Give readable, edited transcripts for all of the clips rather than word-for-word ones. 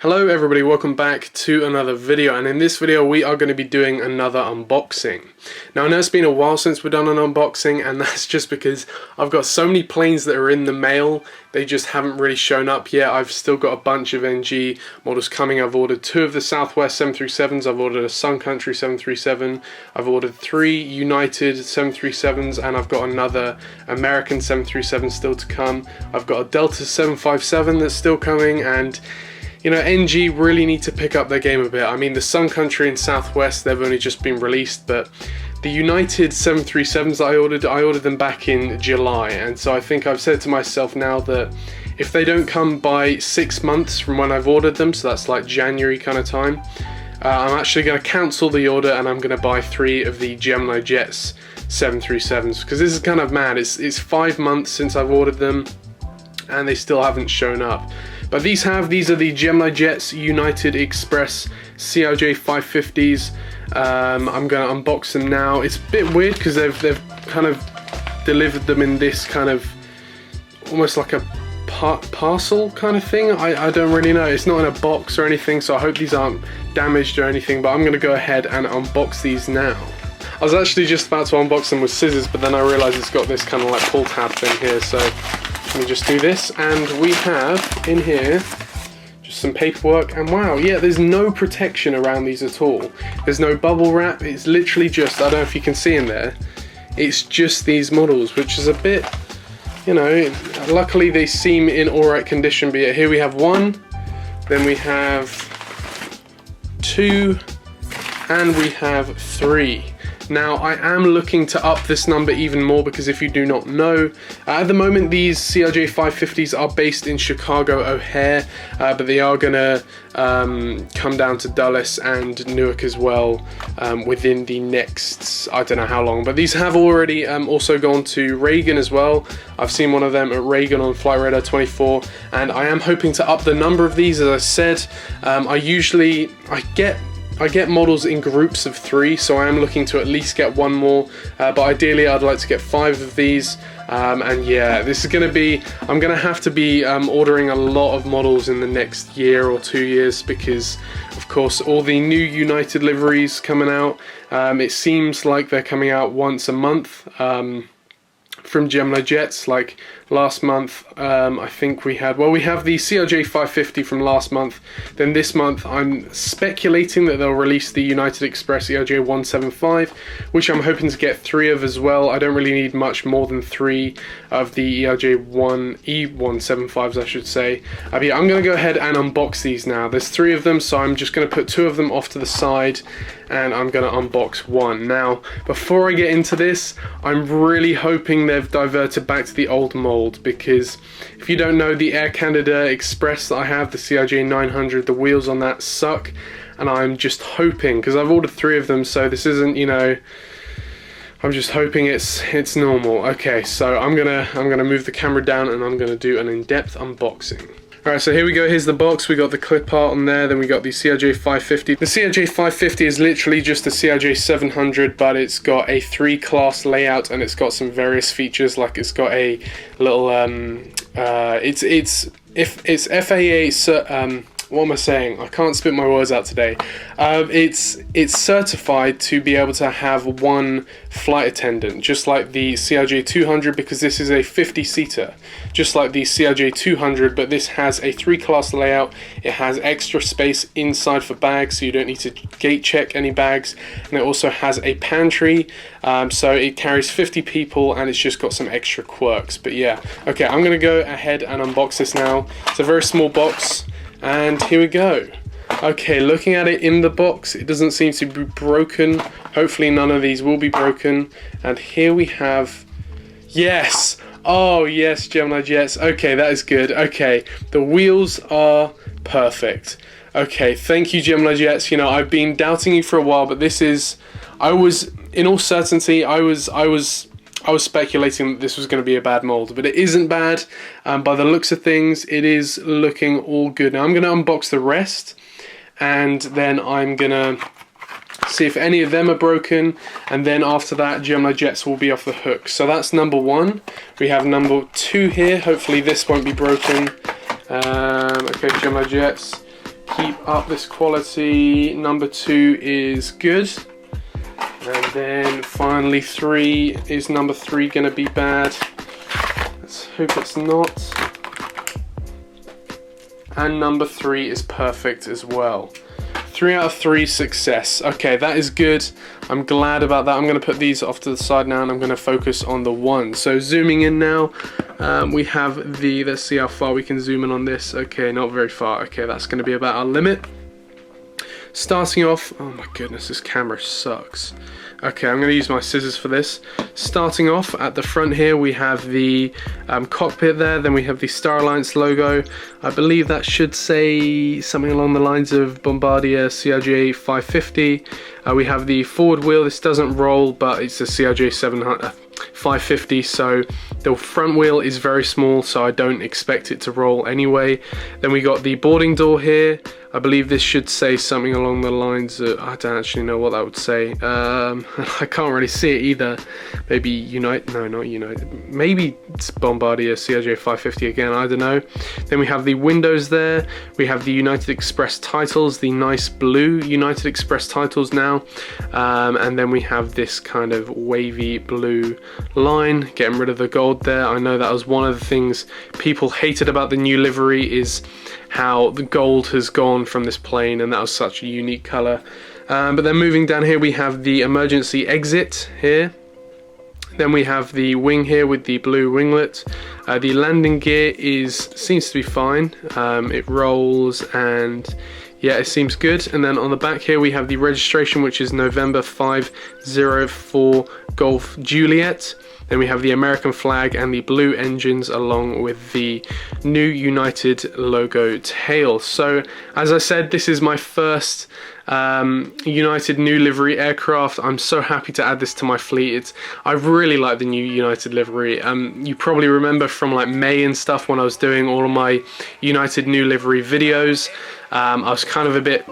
Hello everybody, welcome back to another video, and in this video we are going to be doing another unboxing. Now I know it's been a while since we've done an unboxing, and that's just because I've got so many planes that are in the mail, they just haven't really shown up yet. I've still got a bunch of NG models coming. I've ordered 2 of the Southwest 737s, I've ordered a Sun Country 737, I've ordered 3 United 737s, and I've got another American 737 still to come. I've got a Delta 757 that's still coming, and you know, NG really need to pick up their game a bit. I mean, the Sun Country and Southwest, they've only just been released, but the United 737s that I ordered them back in July, and so I think I've said to myself now that if they don't come by 6 months from when I've ordered them, so that's like January kind of time, I'm actually going to cancel the order and I'm going to buy 3 of the Gemini Jets 737s, because this is kind of mad. It's 5 months since I've ordered them and they still haven't shown up. But these are the Gemini Jets United Express CRJ 550s. I'm going to unbox them now. It's a bit weird because they've kind of delivered them in this kind of almost like a parcel kind of thing. I don't really know. It's not in a box or anything, so I hope these aren't damaged or anything, but I'm going to go ahead and unbox these now. I was actually just about to unbox them with scissors, but then I realised it's got this kind of like pull tab thing here, so let me just do this. And we have in here just some paperwork, and wow, yeah, there's no protection around these at all. There's no bubble wrap. It's literally just, I don't know if you can see in there, it's just these models, which is a bit, you know, luckily they seem in alright condition. But yeah, here we have 1, then we have 2, and we have 3. Now I am looking to up this number even more, because if you do not know, at the moment these CRJ 550s are based in Chicago O'Hare, but they are going to come down to Dulles and Newark as well within the next, I don't know how long, but these have already also gone to Reagan as well. I've seen one of them at Reagan on Flight Radar 24, and I am hoping to up the number of these. As I said, I get models in groups of 3, so I am looking to at least get 1 more, but ideally I'd like to get 5 of these, and yeah, this is going to be, I'm going to have to be ordering a lot of models in the next year or 2 years, because of course all the new United liveries coming out, it seems like they're coming out once a month from Gemini Jets. Like last month, I think we have the CRJ 550 from last month. Then this month I'm speculating that they'll release the United Express ERJ 175, which I'm hoping to get 3 of as well. I don't really need much more than 3 of the ERJ E175s, I should say. But yeah, I'm going to go ahead and unbox these now. There's 3 of them, so I'm just going to put 2 of them off to the side, and I'm going to unbox 1. Now, before I get into this, I'm really hoping they've diverted back to the old mold, because if you don't know, the Air Canada Express that I have, the CRJ 900, the wheels on that suck, and I'm just hoping, because I've ordered 3 of them, so this isn't, you know, I'm just hoping it's normal. Okay, so I'm gonna move the camera down and I'm gonna do an in-depth unboxing. Alright, so here we go. Here's the box. We got the clip art on there, then we got the CRJ 550. The CRJ 550 is literally just a CRJ 700, but it's got a 3-class layout, and it's got some various features, like it's got a little it's FAA what am I saying? I can't spit my words out today. It's certified to be able to have 1 flight attendant, just like the CRJ 200, because this is a 50-seater, just like the CRJ 200, but this has a 3-class layout. It has extra space inside for bags, so you don't need to gate check any bags, and it also has a pantry, so it carries 50 people, and it's just got some extra quirks. But yeah, okay, I'm gonna go ahead and unbox this now. It's a very small box, and here we go. Okay, looking at it in the box, it doesn't seem to be broken. Hopefully none of these will be broken. And here we have, yes, oh yes, Gemini Jets. Okay, that is good. Okay, the wheels are perfect. Okay, thank you, Gemini Jets. You know, I've been doubting you for a while, but this is, in all certainty, I was speculating that this was going to be a bad mold, but it isn't bad. By the looks of things, it is looking all good. Now I'm going to unbox the rest, and then I'm going to see if any of them are broken, and then after that, Gemini Jets will be off the hook. So that's number 1. We have number 2 here. Hopefully this won't be broken. Okay, Gemini Jets. keep up this quality. Number 2 is good. And then finally 3, is number 3 gonna be bad? Let's hope it's not. And number 3 is perfect as well. 3 out of 3 success. Okay, that is good. I'm glad about that. I'm going to put these off to the side now and I'm going to focus on the 1. So zooming in now, we have the, let's see how far we can zoom in on this. Okay, not very far. Okay, that's going to be about our limit. Starting off, oh my goodness, this camera sucks. Okay, I'm going to use my scissors for this. Starting off at the front here, we have the cockpit there, then we have the Star Alliance logo. I believe that should say something along the lines of Bombardier CRJ 550. We have the forward wheel. This doesn't roll, but it's a CRJ 550, so the front wheel is very small, so I don't expect it to roll anyway. Then we got the boarding door here. I believe this should say something along the lines of, I don't actually know what that would say. I can't really see it either. Maybe United, no, not United. Maybe it's Bombardier CRJ 550 again, I don't know. Then we have the windows there. We have the United Express titles, the nice blue United Express titles now. And then we have this kind of wavy blue line, getting rid of the gold there. I know that was one of the things people hated about the new livery, is how the gold has gone from this plane, and that was such a unique color. But then moving down here, we have the emergency exit here. Then we have the wing here with the blue winglet. The landing gear seems to be fine. It rolls and yeah, it seems good. And then on the back here we have the registration, which is November 504 Golf Juliet. Then we have the American flag and the blue engines along with the new United logo tail. So as I said, this is my first United new livery aircraft. I'm so happy to add this to my fleet. I really like the new United livery. You probably remember from like May and stuff when I was doing all of my United new livery videos. I was kind of a bit,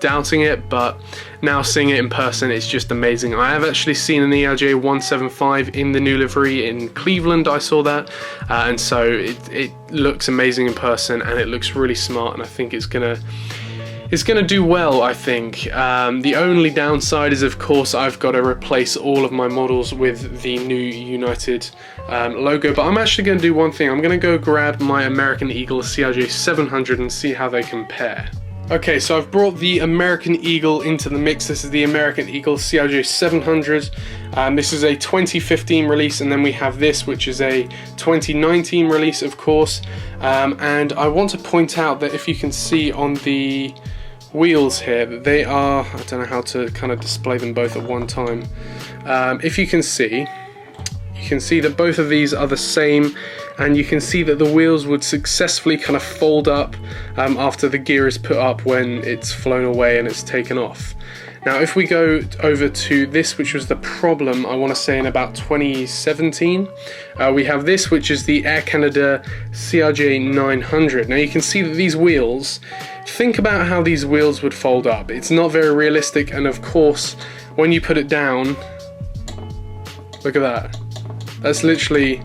doubting it, but now seeing it in person, it's just amazing. I have actually seen an ERJ 175 in the new livery in Cleveland. I saw that, and so it looks amazing in person, and it looks really smart, and I think it's gonna do well, I think. The only downside is, of course, I've got to replace all of my models with the new United logo, but I'm actually going to do one thing. I'm going to go grab my American Eagle CRJ 700 and see how they compare. Okay, so I've brought the American Eagle into the mix. This is the American Eagle CRJ 700. This is a 2015 release, and then we have this, which is a 2019 release, of course. And I want to point out that if you can see on the wheels here, they are, I don't know how to kind of display them both at one time. If you can see that both of these are the same, and you can see that the wheels would successfully kind of fold up after the gear is put up when it's flown away and it's taken off. Now if we go over to this, which was the problem, I want to say in about 2017, we have this, which is the Air Canada CRJ 900. Now you can see that these wheels, think about how these wheels would fold up. It's not very realistic, and of course when you put it down, look at that. That's literally,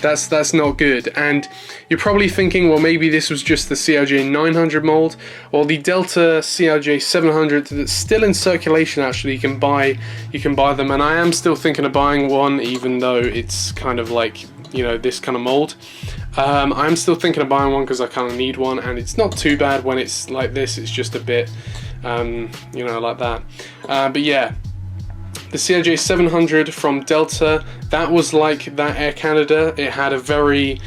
that's not good. And you're probably thinking, well, maybe this was just the CRJ 900 mold. Well, the Delta CRJ 700 that's still in circulation, actually, you can buy them, and I am still thinking of buying one, even though it's kind of like, this kind of mold. I'm still thinking of buying one because I kind of need one, and it's not too bad when it's like this. It's just a bit, like that. But yeah. The CRJ 700 from Delta, that was like that Air Canada. It had a very,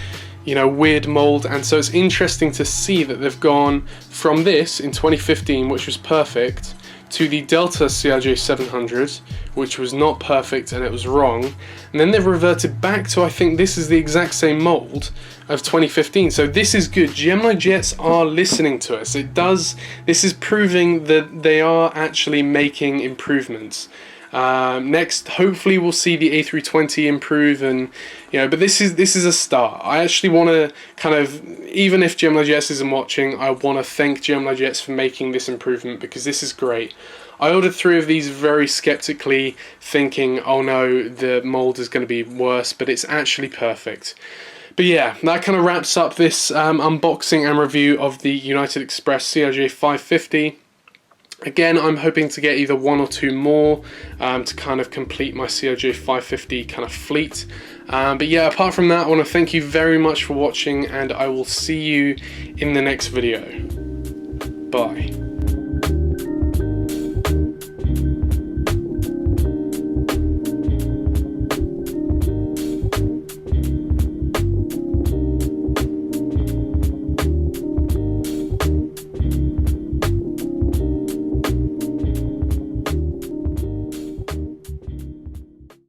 weird mold, and so it's interesting to see that they've gone from this in 2015, which was perfect, to the Delta CRJ 700, which was not perfect and it was wrong, and then they've reverted back to, I think this is the exact same mold of 2015. So this is good. Gemini Jets are listening to us. This is proving that they are actually making improvements. Next, hopefully we'll see the A320 improve, and but this is a start. I actually want to kind of, even if Gemini Jets isn't watching, I want to thank Gemini Jets for making this improvement, because this is great. I ordered 3 of these very skeptically, thinking, oh no, the mold is going to be worse, but it's actually perfect. But yeah, that kind of wraps up this unboxing and review of the United Express CLG 550. Again, I'm hoping to get either one or two more to kind of complete my CLG 550 kind of fleet. But yeah, apart from that, I want to thank you very much for watching, and I will see you in the next video. Bye.